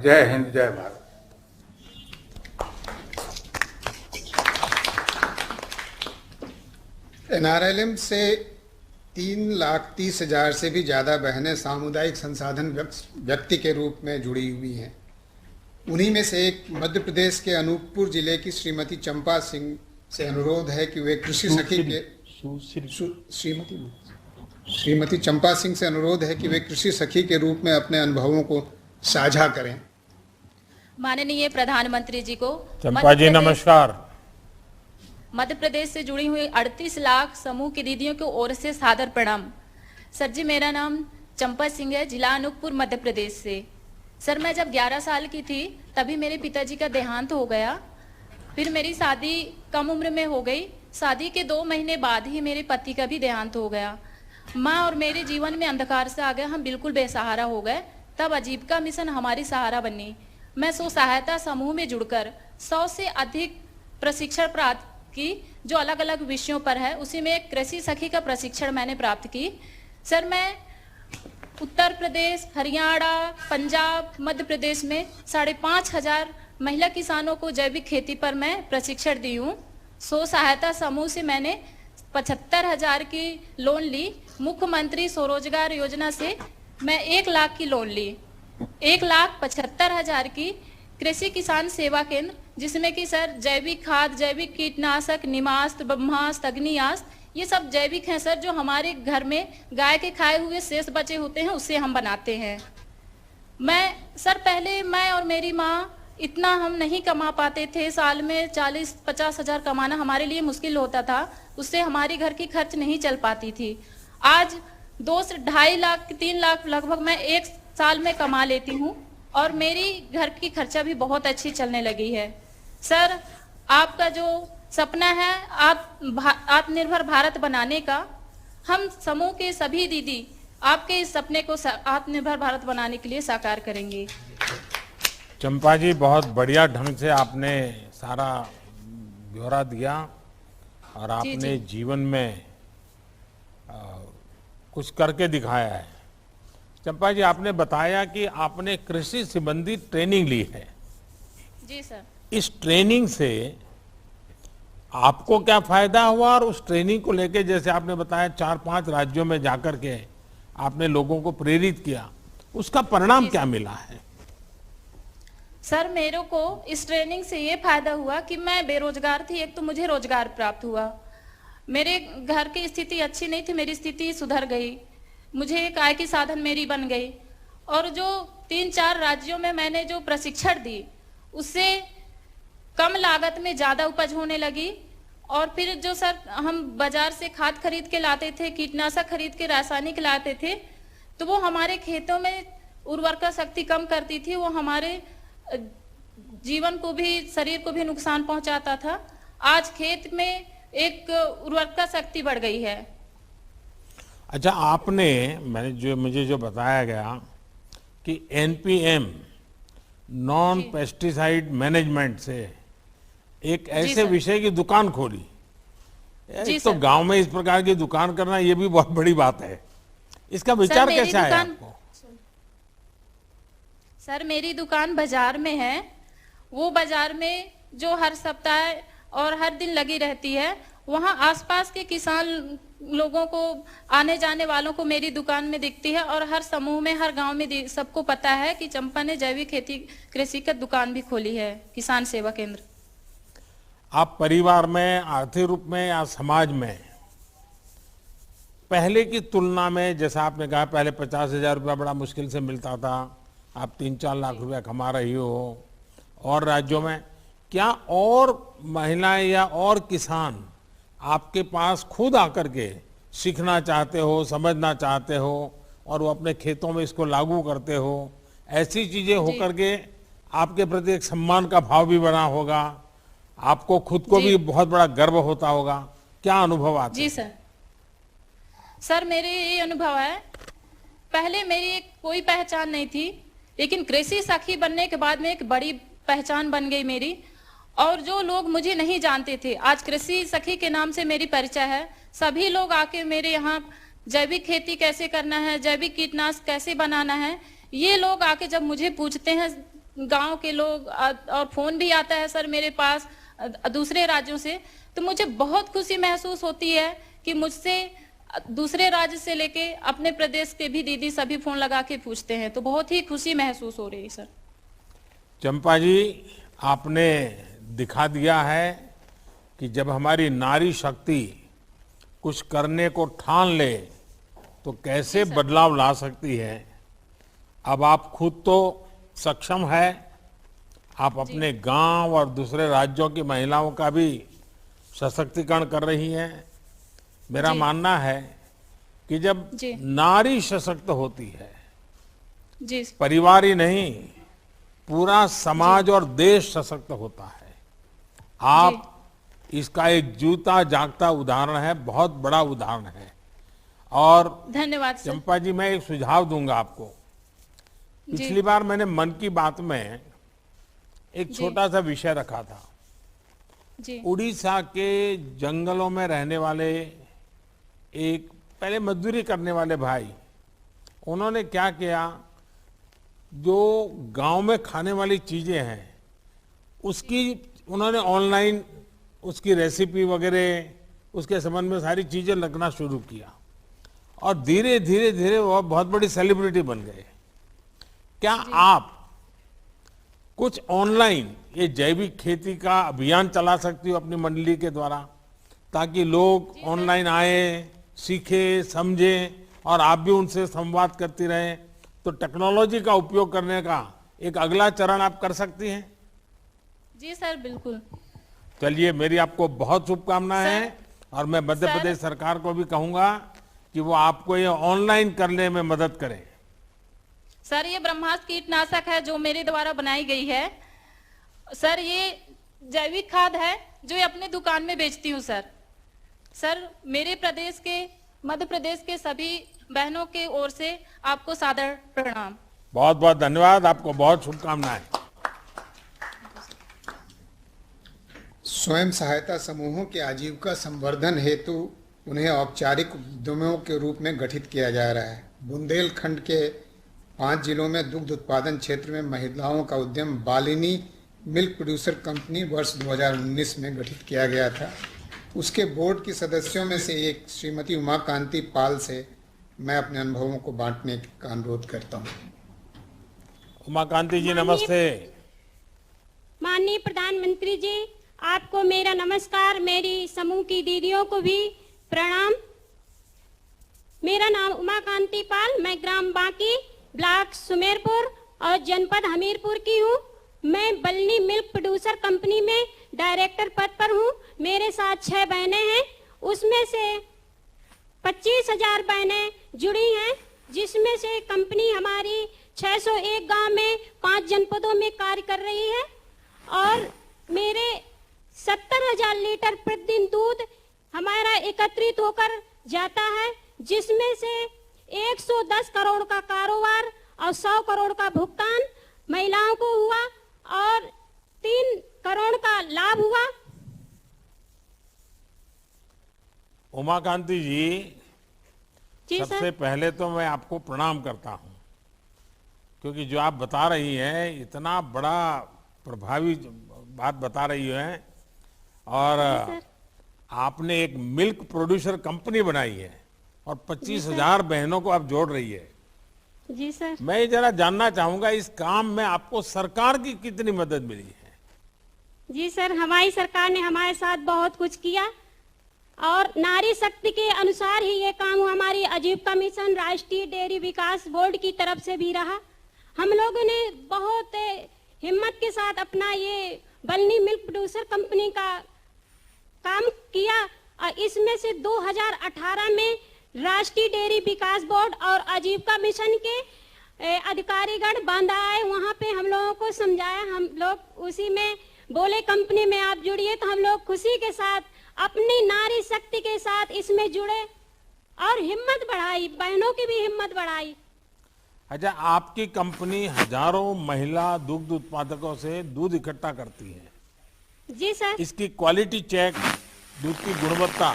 जय हिंद, जय भारत। एनआरएलएम से 3,30,000 से भी ज़्यादा बहनें सामुदायिक संसाधन व्यक्ति के रूप में जुड़ी हुई हैं। उन्हीं में से एक मध्य प्रदेश के अनूपपुर जिले की श्रीमती चंपा सिंह से अनुरोध है कि वे कृषि सखी के श्रीमती चंपा सिंह से अनुरोध है कि वे कृषि सखी के रूप में अपने अनुभवों को साझा करें। माननीय प्रधानमंत्री जी को चंपा जी नमस्कार। मध्य प्रदेश से जुड़ी हुई 38 लाख समूह की दीदियों की ओर से सादर प्रणाम। सर जी, मेरा नाम चंपा सिंह है, जिला अनूपपुर मध्य प्रदेश से। सर, मैं जब 11 साल की थी तभी मेरे पिताजी का देहांत हो गया। फिर मेरी शादी कम उम्र में हो गई। शादी के 2 महीने बाद ही मेरे पति का भी देहांत हो गया। माँ और मेरे जीवन में अंधकार से आ गया, हम बिल्कुल बेसहारा हो गए। तब आजीविका मिशन हमारी सहारा बनी। मैं स्व सहायता समूह में जुड़कर 100 से अधिक प्रशिक्षण प्राप्त की, जो अलग अलग विषयों पर है। उसी में एक कृषि सखी का प्रशिक्षण मैंने प्राप्त की। सर, मैं उत्तर प्रदेश, हरियाणा, पंजाब, मध्य प्रदेश में 5,500 महिला किसानों को जैविक खेती पर मैं प्रशिक्षण दी हूँ। स्व सहायता समूह से मैंने 75,000 की लोन ली। मुख्यमंत्री स्वरोजगार योजना से मैं 1 लाख की लोन ली। 1,75,000 की कृषि किसान सेवा केंद्र, जिसमें कि सर जैविक खाद, जैविक कीटनाशक, निमास्त, ब्रह्मास्त्र, अग्नियास्त्र, ये सब जैविक हैं सर, जो हमारे घर में गाय के खाए हुए शेष बचे होते हैं उससे हम बनाते हैं। पहले मैं और मेरी माँ इतना हम नहीं कमा पाते थे। साल में 40-50 हजार कमाना हमारे लिए मुश्किल होता था। उससे हमारी घर की खर्च नहीं चल पाती थी। आज 2 से 2.5 लाख, 3 लाख लगभग मैं एक साल में कमा लेती हूँ और मेरी घर की खर्चा भी बहुत अच्छी चलने लगी है। सर, आपका जो सपना है आत्मनिर्भर भारत बनाने का, हम समूह के सभी दीदी आपके इस सपने को आत्मनिर्भर भारत बनाने के लिए साकार करेंगे। चंपा जी, बहुत बढ़िया ढंग से आपने सारा ब्यौरा दिया और आपने जीवन में कुछ करके दिखाया है। चंपा जी, आपने बताया कि आपने कृषि संबंधी ट्रेनिंग ली है। जी सर। इस ट्रेनिंग से आपको क्या फायदा हुआ और उस ट्रेनिंग को लेके, जैसे आपने बताया 4-5 राज्यों में जाकर के आपने लोगों को प्रेरित किया, उसका परिणाम क्या मिला है? सर, मेरे को इस ट्रेनिंग से ये फायदा हुआ कि मैं बेरोजगार थी, एक तो मुझे रोजगार प्राप्त हुआ। मेरे घर की स्थिति अच्छी नहीं थी, मेरी स्थिति सुधर गई। मुझे एक आय की साधन मेरी बन गई। और जो 3-4 राज्यों में मैंने जो प्रशिक्षण दी, उससे कम लागत में ज्यादा उपज होने लगी। और फिर जो सर हम बाजार से खाद खरीद के लाते थे, कीटनाशक खरीद के रासायनिक लाते थे, तो वो हमारे खेतों में उर्वरता शक्ति कम करती थी। वो हमारे जीवन को भी, शरीर को भी नुकसान पहुंचाता था। आज खेत में एक उर्वरता शक्ति बढ़ गई है। अच्छा, मुझे जो बताया गया कि एनपीएम, नॉन पेस्टिसाइड मैनेजमेंट से एक ऐसे विषय की दुकान खोली। तो गांव में इस प्रकार की दुकान करना ये भी बहुत बड़ी बात है। इसका विचार कैसे आया आपको? सर, मेरी दुकान बाजार में है। वो बाजार में जो हर सप्ताह और हर दिन लगी रहती है, वहाँ आसपास के किसान लोगों को, आने जाने वालों को मेरी दुकान में दिखती है। और हर समूह में, हर गांव में सबको पता है कि चंपा ने जैविक खेती कृषि की दुकान भी खोली है, किसान सेवा केंद्र। आप परिवार में, आर्थिक रूप में या समाज में पहले की तुलना में, जैसा आपने कहा पहले 50,000 रुपया बड़ा मुश्किल से मिलता था, आप 3-4 लाख रुपया कमा रही हो। और राज्यों में क्या और महिलाएं या और किसान आपके पास खुद आकर के सीखना चाहते हो, समझना चाहते हो और वो अपने खेतों में इसको लागू करते हो? ऐसी चीजें होकर के आपके प्रति एक सम्मान का भाव भी बना होगा, आपको खुद को भी बहुत बड़ा गर्व होता होगा। क्या अनुभव आता है? जी सर, मेरे ये अनुभव है, पहले मेरी कोई पहचान नहीं थी, लेकिन कृषि सखी बनने के बाद में एक बड़ी पहचान बन गई मेरी। और जो लोग मुझे नहीं जानते थे, आज कृषि सखी के नाम से मेरी परिचय है। सभी लोग आके मेरे यहाँ जैविक खेती कैसे करना है, जैविक कीटनाशक कैसे बनाना है, ये लोग आके जब मुझे पूछते हैं गांव के लोग और फोन भी आता है सर मेरे पास दूसरे राज्यों से, तो मुझे बहुत खुशी महसूस होती है कि मुझसे दूसरे राज्य से लेके अपने प्रदेश के भी दीदी सभी फोन लगा के पूछते हैं, तो बहुत ही खुशी महसूस हो रही है सर। चंपा जी, आपने दिखा दिया है कि जब हमारी नारी शक्ति कुछ करने को ठान ले तो कैसे बदलाव ला सकती है। अब आप खुद तो सक्षम है, आप अपने गांव और दूसरे राज्यों की महिलाओं का भी सशक्तिकरण कर रही हैं। मेरा मानना है कि जब नारी सशक्त होती है, जी, परिवार ही नहीं पूरा समाज और देश सशक्त होता है। आप इसका एक जीता जागता उदाहरण है, बहुत बड़ा उदाहरण है। और धन्यवाद सर। चंपा जी, मैं एक सुझाव दूंगा आपको। पिछली बार मैंने मन की बात में एक छोटा सा विषय रखा था। जी, उड़ीसा के जंगलों में रहने वाले एक पहले मजदूरी करने वाले भाई, उन्होंने क्या किया, जो गांव में खाने वाली चीजें हैं उसकी उन्होंने ऑनलाइन उसकी रेसिपी वगैरह उसके संबंध में सारी चीजें लगना शुरू किया और धीरे धीरे धीरे वो बहुत बड़ी सेलिब्रिटी बन गए। क्या आप कुछ ऑनलाइन ये जैविक खेती का अभियान चला सकती हो अपनी मंडली के द्वारा, ताकि लोग ऑनलाइन आए, सीखे, समझे और आप भी उनसे संवाद करती रहें? तो टेक्नोलॉजी का उपयोग करने का एक अगला चरण आप कर सकती हैं। जी सर, बिल्कुल। चलिए, मेरी आपको बहुत शुभकामनाएं हैं और मैं मध्य प्रदेश सरकार को भी कहूंगा कि वो आपको ये ऑनलाइन करने में मदद करें। सर, ये ब्रह्मास्त्र कीटनाशक है जो मेरे द्वारा बनाई गई है सर। ये जैविक खाद है जो ये अपने दुकान में बेचती हूँ सर। सर, मेरे प्रदेश के मध्य प्रदेश के सभी बहनों के ओर से आपको सादर प्रणाम। बहुत बहुत धन्यवाद, आपको बहुत शुभकामनाएं। स्वयं सहायता समूहों के आजीविका संवर्धन हेतु उन्हें औपचारिक उद्यमों के रूप में गठित किया जा रहा है। बुंदेलखंड के 5 जिलों में दुग्ध उत्पादन क्षेत्र में महिलाओं का उद्यम बालिनी मिल्क प्रोड्यूसर कंपनी वर्ष 2019 में गठित किया गया था। उसके बोर्ड की सदस्यों में से एक श्रीमती उमाकांति पाल से मैं अपने अनुभवों को बांटने का अनुरोध करता हूँ। उमाकांति जी, नमस्ते। माननीय प्रधानमंत्री जी, आपको मेरा नमस्कार, मेरी समूह की दीदियों को भी प्रणाम। मेरा नाम उमाकांति पाल, मैं ग्राम बांकी, ब्लॉक सुमेरपुर और जनपद हमीरपुर की हूँ। मैं बलनी मिल्क प्रोड्यूसर कंपनी में डायरेक्टर पद पर हूँ। मेरे साथ 6 बहनें हैं, उसमें से 25,000 बहनें जुड़ी हैं, जिसमें से कंपनी हमारी 601 गांव में 5 जनपदों में कार्य कर रही है और मेरे 70,000 लीटर प्रतिदिन दूध हमारा एकत्रित होकर जाता है, जिसमें से 110 करोड़ का कारोबार और 100 करोड़ का भुगतान महिलाओं को हुआ और 3 करोड़ का लाभ हुआ। उमाकांति जी, सबसे पहले तो मैं आपको प्रणाम करता हूं, क्योंकि जो आप बता रही हैं इतना बड़ा प्रभावी बात बता रही हैं और आपने एक मिल्क प्रोड्यूसर कंपनी बनाई है और 25,000 बहनों को आप जोड़ रही है। जी सर। मैं जरा जानना चाहूंगा, इस काम में आपको सरकार की कितनी मदद मिली है? जी सर, हमारी सरकार ने हमारे साथ बहुत कुछ किया और नारी शक्ति के अनुसार ही ये काम हमारी आजीविका मिशन राष्ट्रीय डेयरी विकास बोर्ड की तरफ से भी रहा। हम लोगों ने बहुत हिम्मत के साथ अपना ये बलनी मिल्क प्रोड्यूसर कंपनी का काम किया और इसमें से 2018 में राष्ट्रीय डेयरी विकास बोर्ड और आजीविका मिशन के अधिकारीगण बांधा आए, वहाँ पे हम लोगों को समझाया, हम लोग उसी में बोले कंपनी में आप जुड़िए, तो हम लोग खुशी के साथ अपनी नारी शक्ति के साथ इसमें जुड़े और हिम्मत बढ़ाई, बहनों की भी हिम्मत बढ़ाई। अच्छा, आपकी कंपनी हजारों महिला दुग्ध उत्पादकों से दूध इकट्ठा करती है। जी सर। इसकी क्वालिटी चेक, दूध की गुणवत्ता,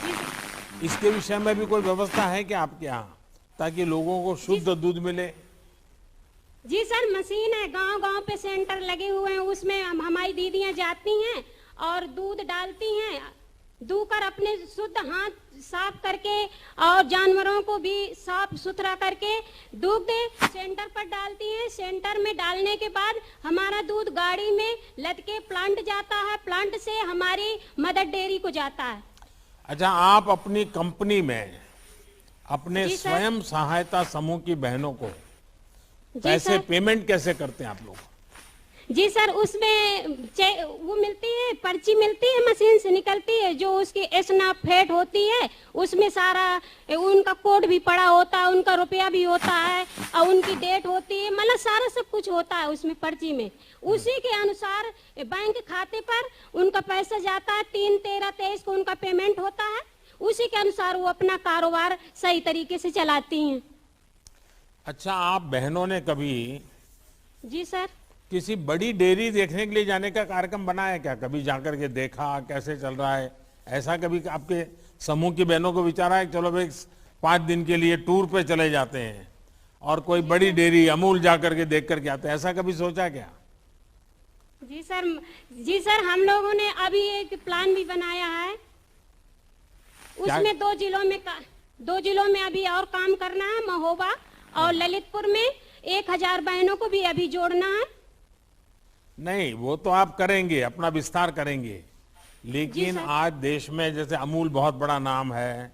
इसके विषय में भी कोई व्यवस्था है क्या आपके यहाँ, ताकि लोगों को शुद्ध दूध मिले? जी सर, मशीन है, गांव गांव पे सेंटर लगे हुए हैं, उसमें हमारी दीदियां जाती हैं और दूध डालती हैं, दूकर अपने शुद्ध हाथ साफ करके और जानवरों को भी साफ सुथरा करके दूध सेंटर पर डालती हैं। सेंटर में डालने के बाद हमारा दूध गाड़ी में लद के प्लांट जाता है, प्लांट से हमारी मदर डेयरी को जाता है। अच्छा, आप अपनी कंपनी में अपने जी सर। स्वयं सहायता समूह की बहनों को जी पैसे सर। पेमेंट कैसे करते हैं आप लोग? जी सर, उसमें वो मिलती है, पर्ची मिलती है, मशीन से निकलती है, जो उसकी एस्नाफेट होती है, उसमें सारा उनका कोड भी पड़ा होता है, उनका रुपया भी होता है और उनकी डेट होती है, मतलब सारा सब कुछ होता है उसमें पर्ची में। उसी के अनुसार बैंक खाते पर उनका पैसा जाता है, 3, 13, 23 को उनका पेमेंट होता है, उसी के अनुसार वो अपना कारोबार सही तरीके से चलाती हैं। अच्छा, आप बहनों ने कभी जी सर। किसी बड़ी डेयरी देखने के लिए जाने का कार्यक्रम बनाया क्या? कभी जाकर के देखा कैसे चल रहा है? ऐसा कभी आपके समूह की बहनों को विचारा है चलो भाई 5 दिन के लिए टूर पे चले जाते हैं और कोई बड़ी डेयरी अमूल जाकर के देख करके आते हैं? ऐसा कभी सोचा क्या? जी सर, हम लोगों ने अभी एक प्लान भी बनाया है, उसमें 2 जिलों में अभी और काम करना है, महोबा और ललितपुर में 1000 बहनों को भी अभी जोड़ना है। नहीं, वो तो आप करेंगे, अपना विस्तार करेंगे, लेकिन आज देश में जैसे अमूल बहुत बड़ा नाम है,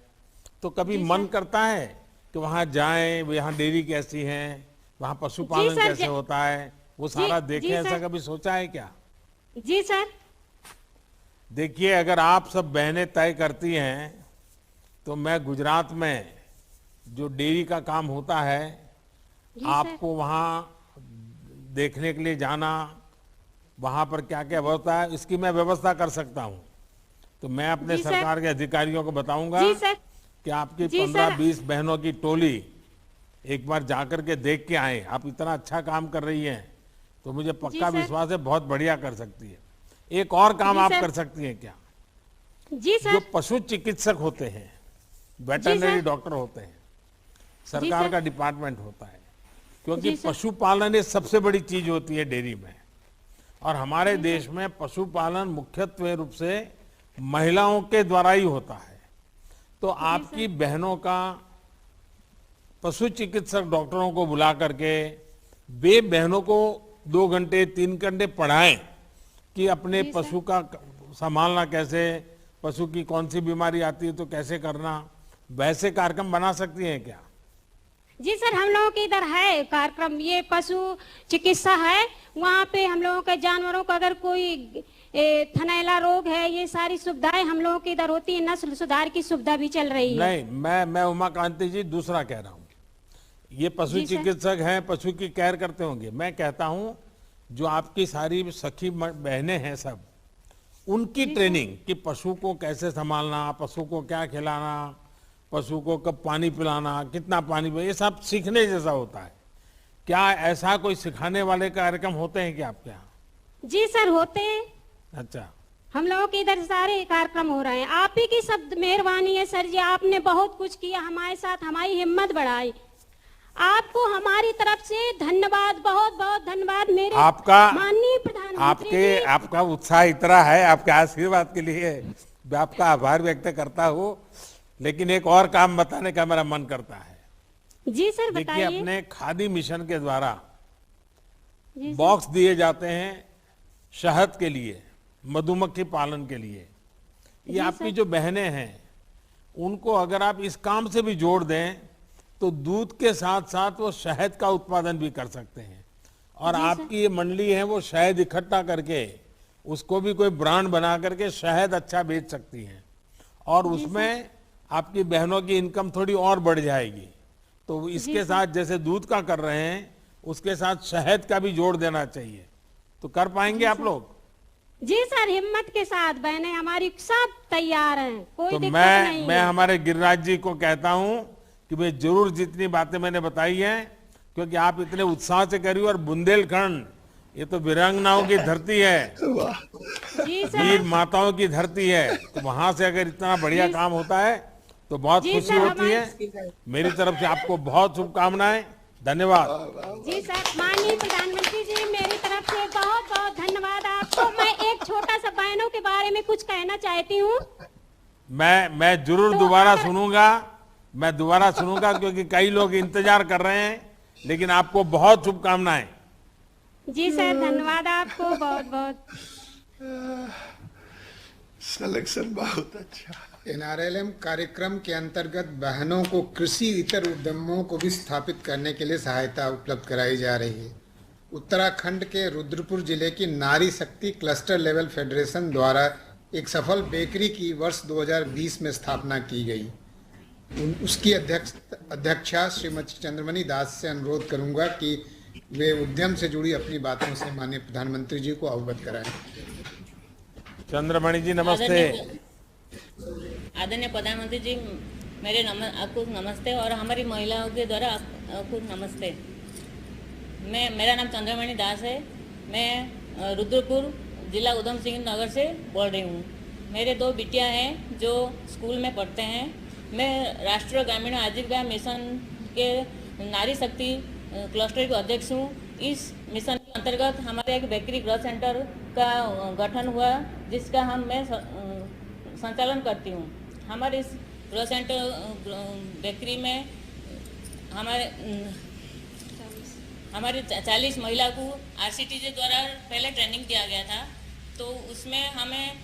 तो कभी मन करता है कि वहां जाएं, यहाँ डेयरी कैसी है, वहां पशुपालन कैसे होता है, वो सारा देखें? ऐसा कभी सोचा है क्या? जी सर। देखिए, अगर आप सब बहनें तय करती हैं तो मैं गुजरात में जो डेयरी का काम होता है, आपको वहां देखने के लिए जाना, वहां पर क्या क्या व्यवस्था है, इसकी मैं व्यवस्था कर सकता हूं। तो मैं अपने सरकार के अधिकारियों को बताऊंगा कि आपकी 15-20 बहनों की टोली एक बार जाकर के देख के आए। आप इतना अच्छा काम कर रही हैं तो मुझे पक्का विश्वास है बहुत बढ़िया कर सकती है। एक और काम आप कर सकती हैं क्या? जी सर। जो पशु चिकित्सक होते हैं, वेटरनरी डॉक्टर होते हैं, सरकार का डिपार्टमेंट होता है, क्योंकि पशुपालन एक सबसे बड़ी चीज होती है डेयरी में, और हमारे देश में पशुपालन मुख्यत्व रूप से महिलाओं के द्वारा ही होता है। तो आपकी बहनों का पशु चिकित्सक डॉक्टरों को बुला करके वे बहनों को 2 घंटे 3 घंटे पढ़ाएं कि अपने पशु का संभालना कैसे, पशु की कौन सी बीमारी आती है तो कैसे करना, वैसे कार्यक्रम बना सकती हैं क्या? जी सर, हम लोगों के इधर है कार्यक्रम, ये पशु चिकित्सा है, वहाँ पे हम लोगों के जानवरों को अगर कोई थनैला रोग है, ये सारी सुविधाएं हम लोगों के इधर होती है, नस्ल सुधार की सुविधा भी चल रही है। नहीं, मैं उमाकांति जी दूसरा कह रहा हूँ। ये पशु चिकित्सक हैं, पशु की केयर करते होंगे। मैं कहता हूँ जो आपकी सारी सखी बहनें हैं सब, उनकी ट्रेनिंग कि पशु को कैसे संभालना, पशु को क्या खिलाना, पशु को कब पानी पिलाना, कितना पानी पिलाना, ये सब सीखने जैसा होता है। क्या ऐसा कोई सिखाने वाले कार्यक्रम होते हैं क्या आपके यहाँ? जी सर, होते हैं। अच्छा, हम लोगों के इधर सारे कार्यक्रम हो रहे हैं। आप ही की सब मेहरबानी है सर जी, आपने बहुत कुछ किया हमारे साथ, हमारी हिम्मत बढ़ाई। आपको हमारी तरफ से धन्यवाद, बहुत बहुत धन्यवाद मेरे आपका माननीय प्रधानमंत्री। आपका उत्साह इतना है, आपके आशीर्वाद के लिए मैं आपका आभार व्यक्त करता हूँ। लेकिन एक और काम बताने का मेरा मन करता है। जी सर, देखिए, बताइए। अपने खादी मिशन के द्वारा बॉक्स दिए जाते हैं शहद के लिए, मधुमक्खी पालन के लिए। ये आपकी जो बहनें हैं उनको अगर आप इस काम से भी जोड़ दें तो दूध के साथ साथ वो शहद का उत्पादन भी कर सकते हैं, और आपकी ये मंडली है वो शहद इकट्ठा करके उसको भी कोई ब्रांड बना करके शहद अच्छा बेच सकती हैं, और उसमें आपकी बहनों की इनकम थोड़ी और बढ़ जाएगी। तो इसके साथ जैसे दूध का कर रहे हैं उसके साथ शहद का भी जोड़ देना चाहिए। तो कर पाएंगे आप लोग? जी सर, हिम्मत के साथ बहनें हमारी सब तैयार हैं, कोई तो दिक्कत नहीं है। मैं हमारे गिरिराज जी को कहता हूं कि वे जरूर जितनी बातें मैंने बताई हैं, क्योंकि आप इतने उत्साह से करिए, और बुंदेलखंड ये तो वीरांगनाओं की धरती है, जी सर। वीर माताओं की धरती है, तो वहां से अगर इतना बढ़िया काम होता है तो बहुत खुशी होती है। मेरी तरफ से आपको बहुत शुभकामनाएं, धन्यवाद। जी सर, माननीय प्रधानमंत्री जी, मेरी तरफ से बहुत बहुत धन्यवाद आपको। मैं एक छोटा सा बहनों के बारे में कुछ कहना चाहती हूँ। मैं जरूर तो दोबारा अगर- सुनूंगा, मैं दोबारा सुनूंगा क्योंकि कई लोग इंतजार कर रहे हैं, लेकिन आपको बहुत शुभकामनाएं। जी सर, धन्यवाद आपको बहुत बहुत। सिलेक्शन बहुत अच्छा। एनआरएलएम कार्यक्रम के अंतर्गत बहनों को कृषि इतर उद्यमों को भी स्थापित करने के लिए सहायता उपलब्ध कराई जा रही है। उत्तराखंड के रुद्रपुर जिले की नारी शक्ति क्लस्टर लेवल फेडरेशन द्वारा एक सफल बेकरी की वर्ष 2020 में स्थापना की गई। उसकी अध्यक्षा श्रीमती चंद्रमणि दास से अनुरोध करूंगा कि वे उद्यम से जुड़ी अपनी बातों से माननीय प्रधानमंत्री जी को अवगत कराएं। चंद्रमणि जी नमस्ते। आदरणीय प्रधानमंत्री जी, आपको नमस्ते और हमारी महिलाओं के द्वारा आपको नमस्ते। मेरा नाम चंद्रमणि दास है। मैं रुद्रपुर जिला उधम सिंह नगर से बोल रही हूँ। मेरे 2 बिटियाँ हैं जो स्कूल में पढ़ते हैं। मैं राष्ट्रीय ग्रामीण आजीविका मिशन के नारी शक्ति क्लस्टर के अध्यक्ष हूँ। इस मिशन के अंतर्गत हमारे एक बेकरी ग्रोथ सेंटर का गठन हुआ, जिसका मैं संचालन करती हूँ। हमारे इस ग्रोथ सेंटर बेकरी में हमारे 40 महिला को आरसीटीजे द्वारा पहले ट्रेनिंग दिया गया था। तो उसमें हमें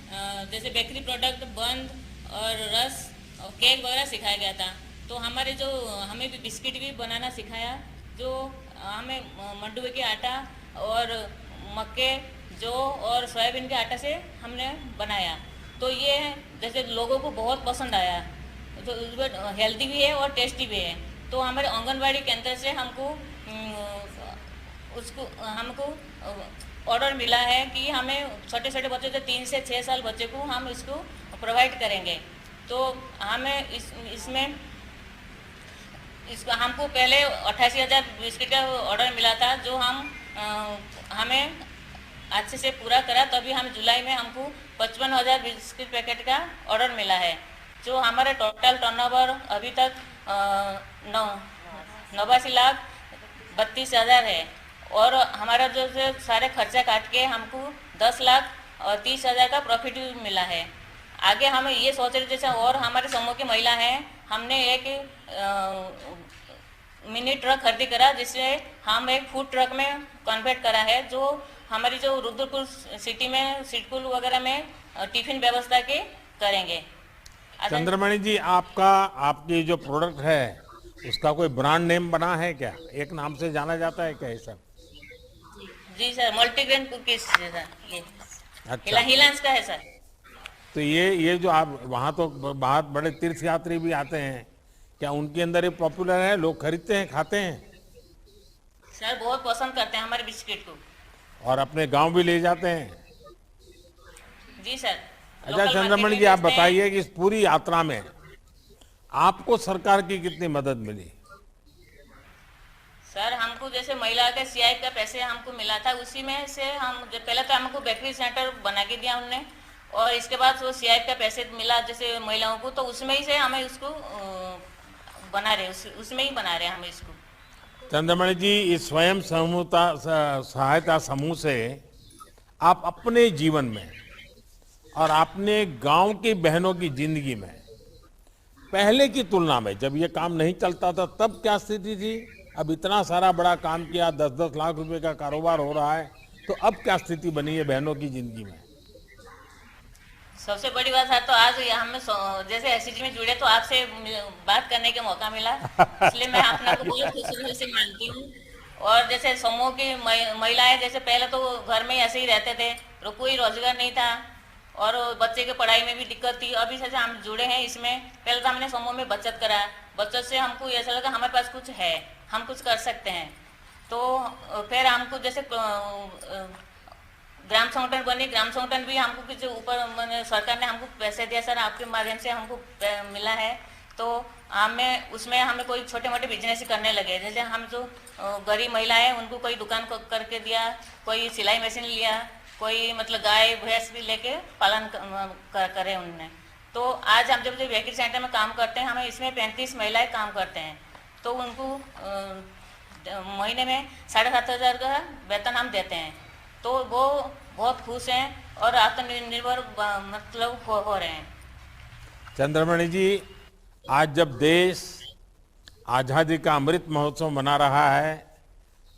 जैसे बेकरी प्रोडक्ट, बंद और रस और केक वगैरह सिखाया गया था। तो हमें भी बिस्किट भी बनाना सिखाया, जो हमें मंडुवे के आटा और मक्के, जौ और सोयाबीन के आटा से हमने बनाया। तो ये जैसे लोगों को बहुत पसंद आया, तो हेल्दी भी है और टेस्टी भी है। तो हमारे आंगनबाड़ी केंद्र से हमको ऑर्डर मिला है कि हमें छोटे छोटे बच्चे जो 3 से 6 साल बच्चे को हम इसको प्रोवाइड करेंगे। तो हमें इसमें हमको पहले 88,000 बिस्किट का ऑर्डर मिला था, जो हमें अच्छे से पूरा करा। तभी हम जुलाई में हमको 55,000 बिस्किट पैकेट का ऑर्डर मिला है, जो हमारे टोटल टर्नओवर अभी तक 89,32,000 है। और हमारा जो सारे खर्चा काट के हमको 10,30,000 का प्रॉफिट भी मिला है। आगे हमें ये सोच रहे जैसे और हमारे समूह की महिला हैं, हमने एक मिनी ट्रक खरीदी करा, जिससे हम एक फूड ट्रक में कन्वर्ट करा है, जो हमारी जो रुद्रपुर सिटी में सिटकुल वगैरह में टिफिन व्यवस्था के करेंगे। चंद्रमणि जी, आपकी जो प्रोडक्ट है उसका कोई ब्रांड नेम बना है क्या? एक नाम से जाना जाता है क्या सर? जी सर, मल्टीग्रेन कुकीज है सर, ये अच्छा, हिलांस का है सर। तो ये जो आप वहाँ तो बहुत बड़े तीर्थ यात्री भी आते हैं, क्या उनके अंदर ये पॉपुलर है, लोग खरीदते हैं, खाते हैं? सर बहुत पसंद करते हैं हमारे बिस्किट को। और अपने गांव भी ले जाते हैं? जी सर। अच्छा चंद्रमणि जी, आप बताइए कि इस पूरी यात्रा में आपको सरकार की कितनी मदद मिली? सर हमको जैसे महिला के सीआई का पैसे हमको मिला था, उसी में से हम पहले तो हमको बेकरी सेंटर बना के दिया उनने, और इसके बाद वो सीआई का पैसे मिला जैसे महिलाओं को, तो उसमें ही से हमें उसको बना रहे, उसमें ही बना रहे हम इसको। चंद्रमणि जी, इस स्वयं सहायता समूह से आप अपने जीवन में और अपने गांव की बहनों की जिंदगी में पहले की तुलना में, जब ये काम नहीं चलता था तब क्या स्थिति थी, अब इतना सारा बड़ा काम किया, 10-10 लाख रुपए का कारोबार हो रहा है, तो अब क्या स्थिति बनी है बहनों की जिंदगी में? सबसे बड़ी बात है तो आज हमें जैसे एससीजी में जुड़े तो आपसे बात करने का मौका मिला, इसलिए मैं अपने को बहुत खुशी से मानती हूँ। और जैसे समूह की महिलाएं जैसे पहले तो घर में ऐसे ही रहते थे, तो कोई रोजगार नहीं था और बच्चे के पढ़ाई में भी दिक्कत थी। अभी जैसे हम जुड़े हैं इसमें, पहले तो हमने समूह में बचत करा, बचत से हमको ऐसा लगा हमारे पास कुछ है, हम कुछ कर सकते हैं। तो फिर हमको जैसे ग्राम संगठन बनी, ग्राम संगठन भी हमको कुछ ऊपर मैंने सरकार ने हमको पैसे दिया सर, आपके माध्यम से हमको मिला है। तो उसमें हमें कोई छोटे मोटे बिजनेस करने लगे, जैसे हम जो गरीब महिला है उनको कोई दुकान करके दिया, कोई सिलाई मशीन लिया, कोई मतलब गाय भैंस भी लेके पालन करे उनने। तो आज हम जब बेकरी सेंटर में काम करते हैं, हमें इसमें 35 महिलाएं काम करते हैं। तो उनको महीने में 7,500 का वेतन हम देते हैं, तो वो बहुत खुश हैं और आत्मनिर्भर मतलब हो रहे हैं। चंद्रमणि जी, आज जब देश आजादी का अमृत महोत्सव मना रहा है,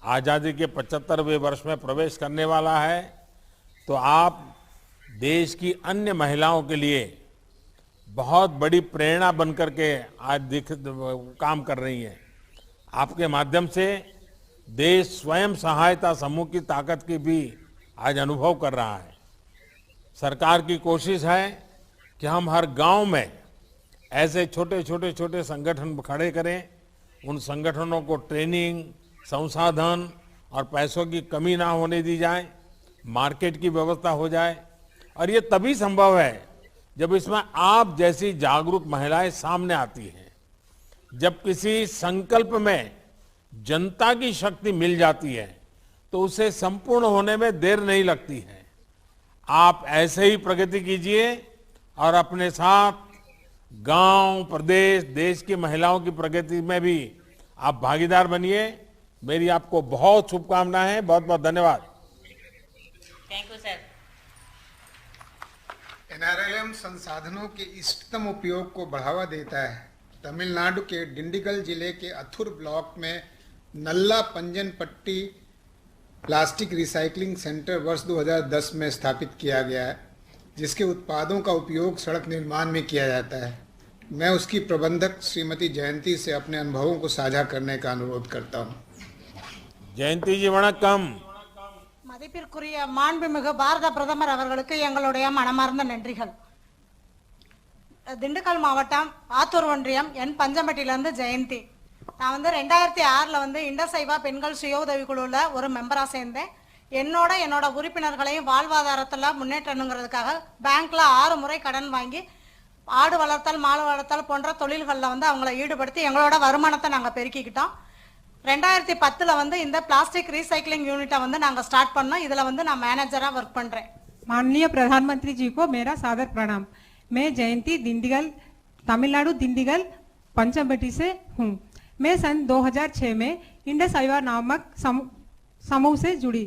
आजादी के 75वें वर्ष में प्रवेश करने वाला है, तो आप देश की अन्य महिलाओं के लिए बहुत बड़ी प्रेरणा बनकर के आज काम कर रही हैं। आपके माध्यम से देश स्वयं सहायता समूह की ताकत की भी आज अनुभव कर रहा है। सरकार की कोशिश है कि हम हर गांव में ऐसे छोटे संगठन खड़े करें, उन संगठनों को ट्रेनिंग, संसाधन और पैसों की कमी ना होने दी जाए, मार्केट की व्यवस्था हो जाए, और ये तभी संभव है जब इसमें आप जैसी जागरूक महिलाएं सामने आती हैं। जब किसी संकल्प में जनता की शक्ति मिल जाती है तो उसे संपूर्ण होने में देर नहीं लगती है। आप ऐसे ही प्रगति कीजिए और अपने साथ गांव, प्रदेश, देश की महिलाओं की प्रगति में भी आप भागीदार बनिए। मेरी आपको बहुत शुभकामनाएं, बहुत बहुत धन्यवाद। Thank you sir. एनआरएलएम संसाधनों के इष्टतम उपयोग को बढ़ावा देता है। तमिलनाडु के डिंडिगल जिले के अथुर ब्लॉक में नल्ला पंजन पट्टी प्लास्टिक रिसाइकलिंग सेंटर वर्ष 2010 में स्थापित किया गया है, जिसके उत्पादों का उपयोग सड़क निर्माण में किया जाता है। मैं उसकी प्रबंधक श्रीमती जयंती से अपने अनुभवों को साझा करने का अनुरोध करता हूं। जयंती जी वणक्कम। மதிப்பிற்குரிய மாண்புமிகு பாரத பிரதமர் அவர்களுக்கு எங்களுடைய மனமார்ந்த நன்றிகள். திண்டுக்கல் மாவட்டம் ஆத்தூர் ஒன்றியம் என் பஞ்சம்பட்டியிலிருந்து ஜெயந்தி. நான் 2006 இண்டசைவா பெண்கள் சுய உதவி குழுவில் ஒரு மெம்பரா சேர்ந்தேன். என்னோட உறுப்பினர்களையும் வாழ்வாதாரத்தில் முன்னேற்றணுங்கிறதுக்காக பேங்க்ல 6 முறை கடன் வாங்கி ஆடு வளர்த்தல், மாடு வளர்த்தல் போன்ற தொழில்களில் அவங்களை ஈடுபடுத்தி எங்களோட வருமானத்தை நாங்கள் பெருக்கிக்கிட்டோம். 2010 இந்த பிளாஸ்டிக் ரீசைக்लिंग यूनिट நாங்கள் ஸ்டார்ட் பண்ணோம். இதில் நான் மேனேஜராக ஒர்க் பண்ணுறேன். माननीय प्रधानमंत्री जी को मेरा सादर प्रणाम। मैं जयंती दिंडीगल, तमिलनाडु दिंडीगल पंचमबटी से हूँ। मैं सन 2006 में इंडसइवा नामक समूह से जुड़ी।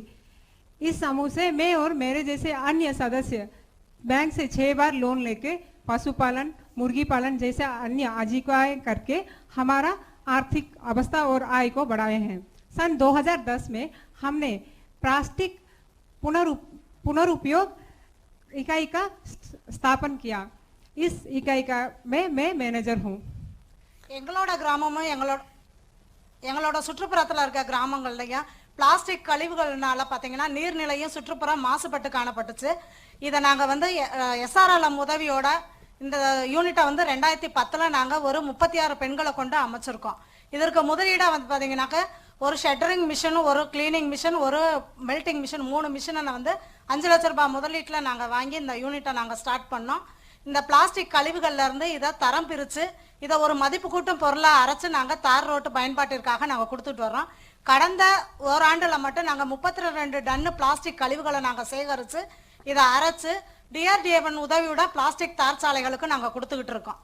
इस समूह से मैं और मेरे जैसे अन्य सदस्य बैंक से 6 बार लोन लेके पशुपालन, मुर्गी पालन जैसे अन्य आजीविकाएं करके हमारा आर्थिक अवस्था और आय को बढ़ाए हैं। सन 2010 में हमने प्लास्टिक पुनरुपयोग इकाई का स्थापन किया। इस इकाई का मैं मैनेजर हूँ। எங்களோட கிராமமும் எங்களோட சுற்றுப்புறத்தில் இருக்க கிராமங்கள்லையும் பிளாஸ்டிக் கழிவுகள்னால பார்த்தீங்கன்னா நீர்நிலையும் சுற்றுப்புறம் மாசுபட்டு காணப்பட்டுச்சு. இதை நாங்கள் எஸ்ஆர்எல்எம் உதவியோட இந்த யூனிட்டை 2010 நாங்கள் ஒரு 36 பெண்களை கொண்டு அமைச்சிருக்கோம். இதற்கு முதலீடாக பார்த்தீங்கன்னாக்க ஒரு ஷட்டரிங் மிஷின், ஒரு கிளீனிங் மிஷின், ஒரு மெல்டிங் மிஷின், 3 மிஷினை 5 லட்ச ரூபாய் முதலீட்டில் நாங்கள் வாங்கி இந்த யூனிட்டை நாங்கள் ஸ்டார்ட் பண்ணோம். இந்த பிளாஸ்டிக் கழிவுகள்ல இருந்து இதை தரம் பிரித்து இதை ஒரு மதிப்பு கூட்டும் பொருளாக அரைச்சு நாங்கள் தார் ரோட்டு பயன்பாட்டிற்காக நாங்கள் கொடுத்துட்டு வர்றோம். கடந்த ஓராண்டில் மட்டும் நாங்கள் 32 டன் பிளாஸ்டிக் கழிவுகளை நாங்கள் சேகரித்து இதை அரைச்சு DRDA உதவியோட பிளாஸ்டிக் தார் சாலைகளுக்கு நாங்கள் கொடுத்துக்கிட்டு இருக்கோம்.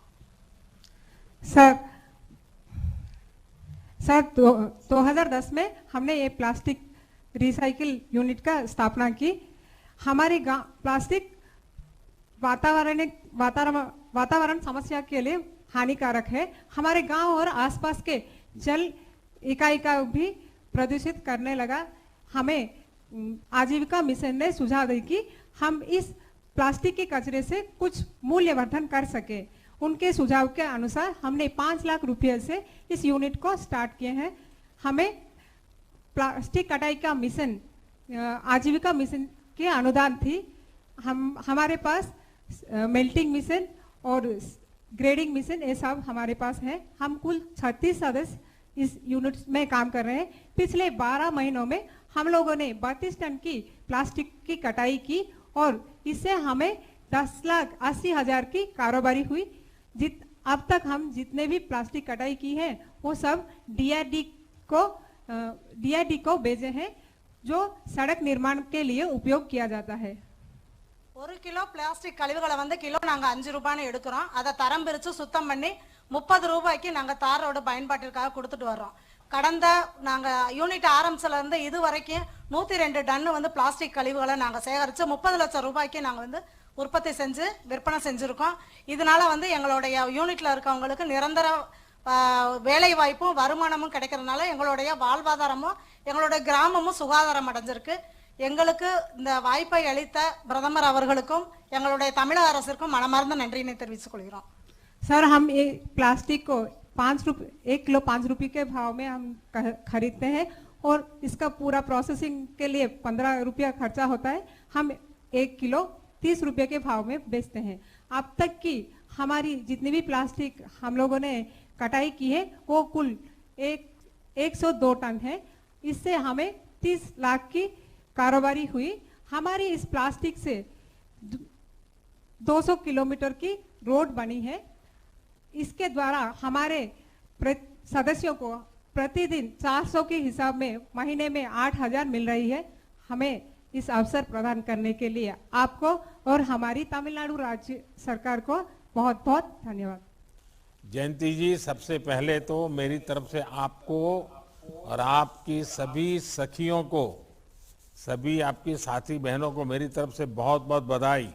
सर 2010 में हमने ये प्लास्टिक रिसाइकिल यूनिट का स्थापना की। हमारे गांव प्लास्टिक वातावरण समस्या के लिए हानिकारक है। हमारे गांव और आसपास के जल इकाई का भी प्रदूषित करने लगा। हमें आजीविका मिशन ने सुझाव दी कि हम इस प्लास्टिक के कचरे से कुछ मूल्यवर्धन कर सके। उनके सुझाव के अनुसार हमने 5 लाख रुपये से इस यूनिट को स्टार्ट किए हैं। हमें प्लास्टिक कटाई का मिशन, आजीविका मिशन के अनुदान थी। हमारे पास मेल्टिंग मिशन और ग्रेडिंग मिशन ये सब हमारे पास है। हम कुल 36 सदस्य इस यूनिट में काम कर रहे हैं। पिछले 12 महीनों में हम लोगों ने 32 टन की प्लास्टिक की कटाई की और इससे हमें 10,80,000 की कारोबारी हुई। अब तक हम जितने भी प्लास्टिक कटाई की है वो सब DRD को भेजे हैं, जो सड़क निर्माण के लिए उपयोग किया जाता है। 1 கிலோ பிளாஸ்டிக் கழிவுகளை கிலோ நாங்கள் 5 ரூபான்னு எடுக்கிறோம். அதை தரம் பிரித்து சுத்தம் பண்ணி 30 ரூபாய்க்கு நாங்கள் தார் ரோடு பயன்பாட்டிற்காக கொடுத்துட்டு வர்றோம். கடந்த நாங்கள் யூனிட் ஆரம்பிச்சதுலேருந்து இது வரைக்கும் 102 டன்னு வந்து பிளாஸ்டிக் கழிவுகளை நாங்கள் சேகரித்து 30 லட்சம் ரூபாய்க்கு நாங்கள் வந்து உற்பத்தி செஞ்சு விற்பனை செஞ்சுருக்கோம். இதனால வந்து எங்களுடைய யூனிட்டில் இருக்கவங்களுக்கு நிரந்தர வேலை வாய்ப்பும் வருமானமும் கிடைக்கிறதுனால எங்களுடைய வாழ்வாதாரமும் எங்களுடைய கிராமமும் சுகாதாரம் அடைஞ்சிருக்கு. எங்களுக்கு இந்த வாய்ப்பை அளித்த பிரதமர் அவர்களுக்கும் எங்களுடைய தமிழக அரசிற்கும் மனமார்ந்த நன்றியினை தெரிவித்துக் கொள்கிறோம். सर हम ये प्लास्टिक को 1 किलो 5 रुपए के भाव में हम खरीदते हैं और इसका पूरा प्रोसेसिंग के लिए 15 रुपया खर्चा होता है. हम 1 किलो 30 रुपये के भाव में बेचते हैं. अब तक की हमारी जितनी भी प्लास्टिक हम लोगों ने कटाई की है वो कुल 102 टन है. इससे हमें 30 लाख की कारोबारी हुई. हमारी इस प्लास्टिक से 200 किलोमीटर की रोड बनी है. इसके द्वारा हमारे सदस्यों को प्रतिदिन 400 के हिसाब में महीने में 8,000 मिल रही है. हमें इस अवसर प्रदान करने के लिए आपको और हमारी तमिलनाडु राज्य सरकार को बहुत बहुत धन्यवाद. जयंती जी, सबसे पहले तो मेरी तरफ से आपको और आपकी सभी सखियों को, सभी आपकी साथी बहनों को मेरी तरफ से बहुत बहुत बधाई.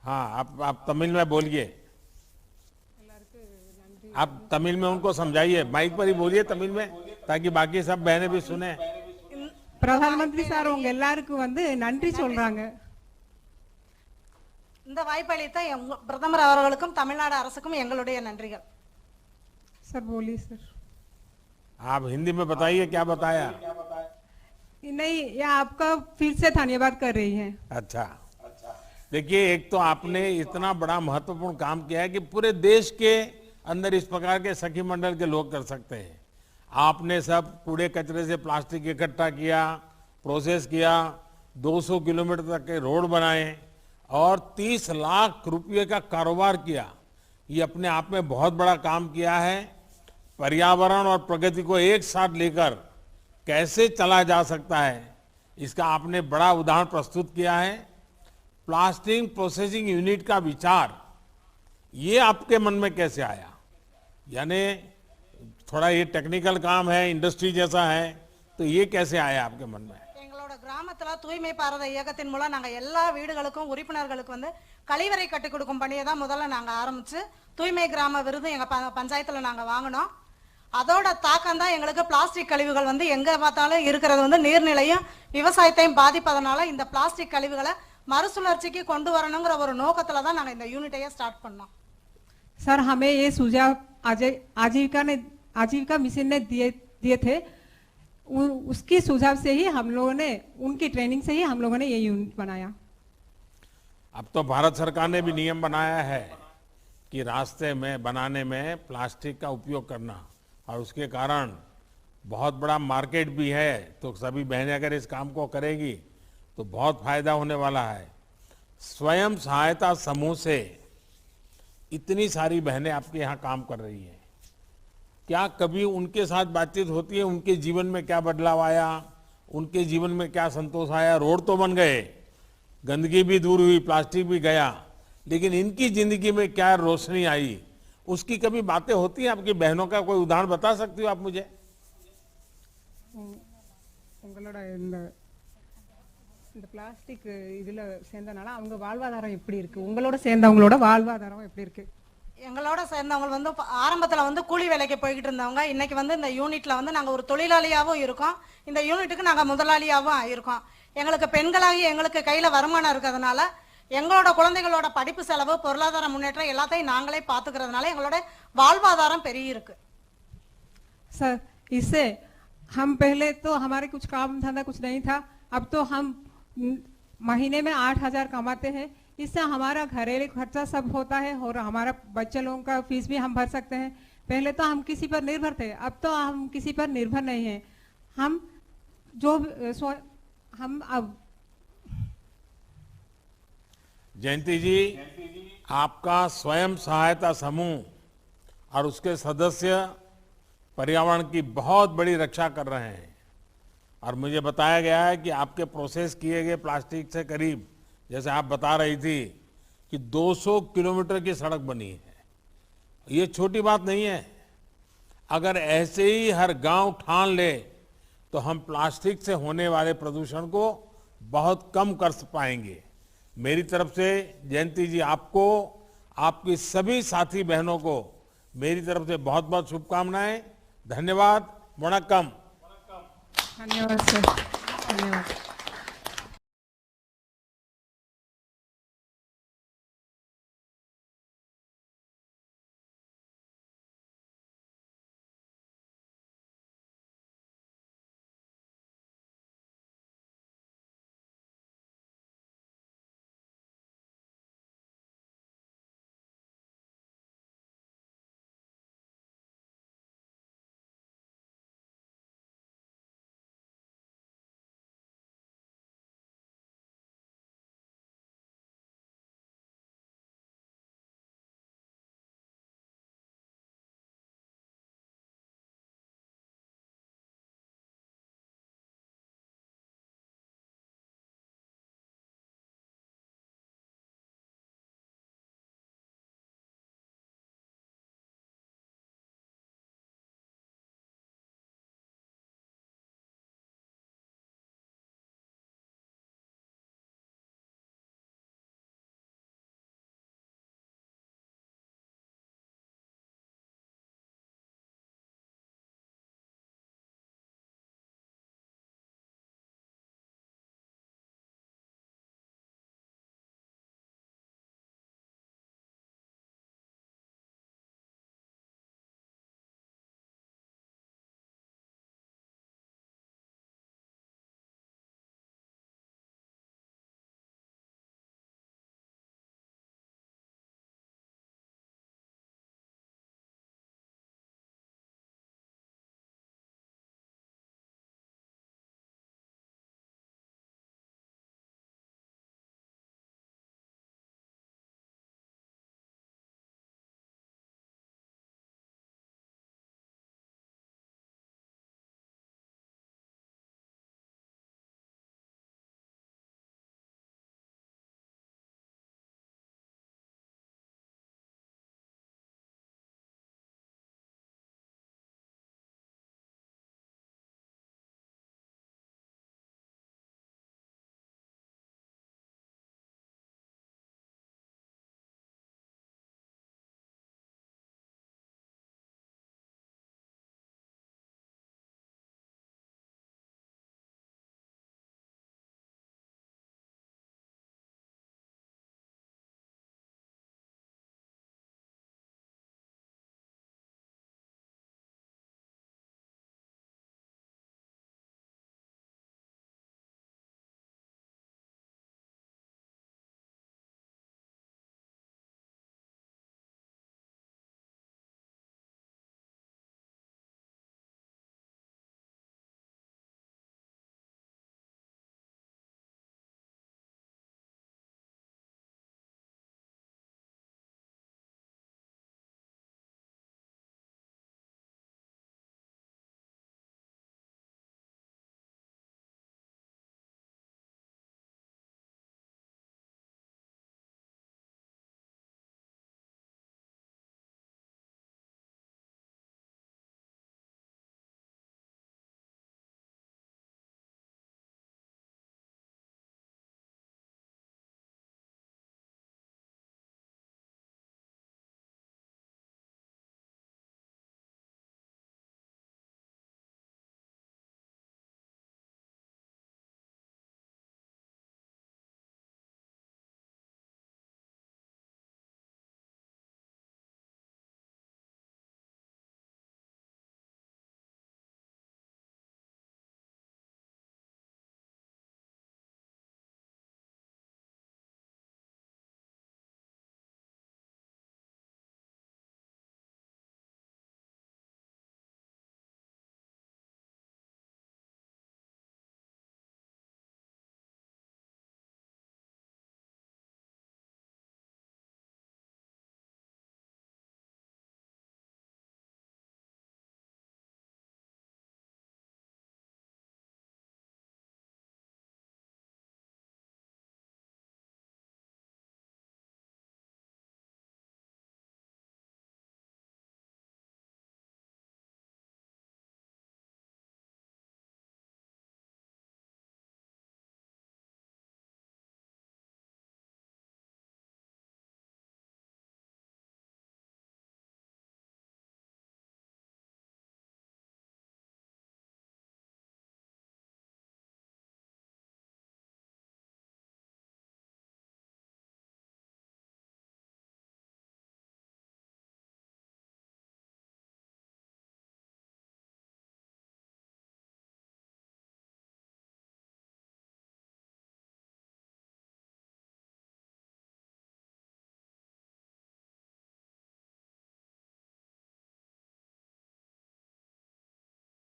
हाँ, आप तमिल में बोलिए. आप तमिल में उनको समझाइए, माइक पर ही बोलिए तमिल में, ताकि बाकी सब बहनें भी सुने. பிரதமர் சார் உங்க எல்லாருக்கும் வந்து நன்றி சொல்றாங்க. இந்த வாய்ப்பு அளித்த பிரதமர் அவர்களுக்கும் தமிழ்நாடு அரசுக்கும் எங்களுடைய நன்றிகள். सर बोलिए सर. आप हिंदी में बताइए क्या बताया. नहीं, ये आपका फिर से धन्यवाद कर रही हैं. अच्छा, देखिए, एक तो आपने इतना बड़ा महत्वपूर्ण काम किया है कि पूरे देश के अंदर इस प्रकार के सखी मंडल के लोग कर सकते हैं. आपने सब कूड़े कचरे से प्लास्टिक इकट्ठा किया, प्रोसेस किया, 200 किलोमीटर तक के रोड बनाए और 30 लाख रुपए का कारोबार किया. ये अपने आप में बहुत बड़ा काम किया है. पर्यावरण और प्रगति को एक साथ लेकर कैसे चला जा सकता है, इसका आपने बड़ा उदाहरण प्रस्तुत किया है. प्लास्टिक प्रोसेसिंग यूनिट का विचार ये आपके मन में कैसे आया? यानी थोड़ा ये टेक्निकल काम है, इंडस्ट्री जैसा है, तो ये कैसे आया आपके मन में? எங்களோட கிராமத்துல தூய்மை பாரத இயக்கத்தின் மூலம் நாங்க எல்லா வீடுகளுக்கும் உறுப்பினர்களுக்கு வந்து கழிவறை கட்டி கொடுக்கும் பணியை தான் முதல்ல நாங்க ஆரம்பிச்சு தூய்மை கிராம விருது எங்க பஞ்சாயத்துல நாங்க வாங்கினோம். அதோட தாக்கம் தான் எங்களுக்கு பிளாஸ்டிக் கழிவுகள் வந்து எங்க பார்த்தாலும் இருக்கிறது வந்து நீர்நிலையும் விவசாயத்தையும் பாதிப்பதனால இந்த பிளாஸ்டிக் கழிவுகளை மறுசுழற்சிக்கு கொண்டு வரணுங்கிற ஒரு நோக்கத்துல தான் நாங்க இந்த யூனிட்டையே ஸ்டார்ட் பண்ணோம். सर हमें ये सुझाव आजीविका मिशन ने दिए थे. उसकी सुझाव से ही हम लोगों ने, उनकी ट्रेनिंग से ही हम लोगों ने ये यूनिट बनाया. अब तो भारत सरकार ने भी नियम बनाया है कि रास्ते में बनाने में प्लास्टिक का उपयोग करना, और उसके कारण बहुत बड़ा मार्केट भी है. तो सभी बहनें अगर इस काम को करेगी तो बहुत फायदा होने वाला है. स्वयं सहायता समूह से इतनी सारी बहनें आपके यहाँ काम कर रही हैं. क्या कभी उनके साथ बातचीत होती है? उनके जीवन में क्या बदलाव आया, उनके जीवन में क्या संतोष आया? रोड तो बन गए, गंदगी भी दूर हुई, प्लास्टिक भी गया, लेकिन इनकी जिंदगी में क्या रोशनी आई, उसकी कभी बातें होती हैं? आपकी बहनों का कोई उदाहरण बता सकती हो आप मुझे? உங்களோட இந்த பிளாஸ்டிக் இதுல சேர்ந்தனால அவங்க வாழ்வாதாரம் எப்படி இருக்கு? உங்களோட சேர்ந்தவங்களோட வாழ்வாதாரம் எப்படி இருக்கு? எங்களோட சேர்ந்தவங்க வந்து ஆரம்பத்துல வந்து கூலி வேலைக்கு போய்கிட்டு இருந்தவங்க இன்னைக்கு வந்து இந்த யூனிட்ல வந்து நாங்க ஒரு தொழிலாளியாவும் இருக்கோம். இந்த யூனிட்டுக்கு நாங்க முதலாளியாவும் ஆயிருக்கோம். எங்களுக்கு பெண்களாகி எங்களுக்கு கையில வருமானம் இருக்கிறதுனால எங்களோட குழந்தைகளோட படிப்பு செலவு, பொருளாதார முன்னேற்றம் எல்லாத்தையும் நாங்களே பாத்துக்கிறதுனால எங்களோட வாழ்வாதாரம் பெரிய இருக்கு. सर इससे हम पहले तो हमारे कुछ काम धंधा कुछ नहीं था. अब तो हम महीने में 8,000 कमाते हैं. इससे हमारा घरेलू खर्चा सब होता है और हमारा बच्चे लोगों का फीस भी हम भर सकते हैं. पहले तो हम किसी पर निर्भर थे, अब तो हम किसी पर निर्भर नहीं हैं. हम जो हम अब जयंती जी, आपका स्वयं सहायता समूह और उसके सदस्य पर्यावरण की बहुत बड़ी रक्षा कर रहे हैं. और मुझे बताया गया है कि आपके प्रोसेस किए गए प्लास्टिक से करीब, जैसे आप बता रही थी कि 200 किलोमीटर की सड़क बनी है. ये छोटी बात नहीं है. अगर ऐसे ही हर गांव ठान ले तो हम प्लास्टिक से होने वाले प्रदूषण को बहुत कम कर पाएंगे। मेरी तरफ से जयंती जी आपको, आपकी सभी साथी बहनों को मेरी तरफ से बहुत बहुत शुभकामनाएं। धन्यवाद। वणक्कम। धन्यवाद सर, धन्यवाद।